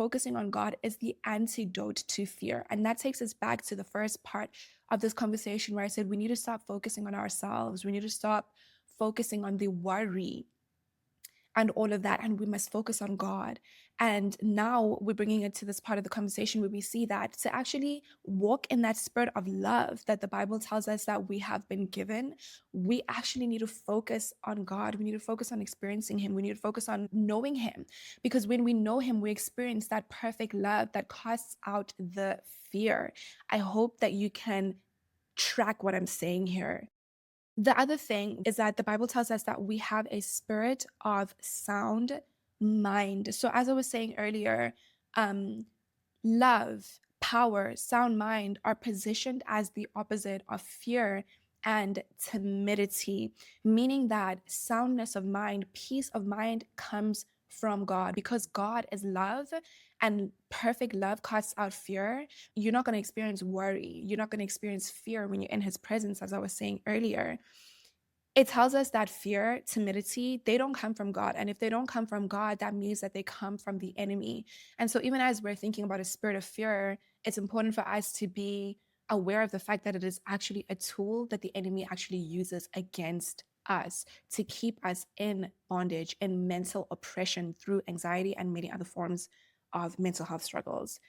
focusing on God is the antidote to fear. And that takes us back to the first part of this conversation where I said we need to stop focusing on ourselves. We need to stop focusing on the worry and all of that, and we must focus on God. And now we're bringing it to this part of the conversation where we see that to actually walk in that spirit of love that the Bible tells us that we have been given, we actually need to focus on God. We need to focus on experiencing Him. We need to focus on knowing Him, because when we know Him, we experience that perfect love that casts out the fear. I hope that you can track what I'm saying here. The other thing is that the Bible tells us that we have a spirit of sound mind. So, as I was saying earlier, um, love, power, sound mind are positioned as the opposite of fear and timidity, meaning that soundness of mind, peace of mind comes from God, because God is love and perfect love casts out fear. You're not going to experience worry. You're not going to experience fear when you're in His presence, as I was saying earlier. It tells us that fear, timidity, they don't come from God. And if they don't come from God, that means that they come from the enemy. And so, even as we're thinking about a spirit of fear, it's important for us to be aware of the fact that it is actually a tool that the enemy actually uses against us to keep us in bondage and mental oppression through anxiety and many other forms of mental health struggles.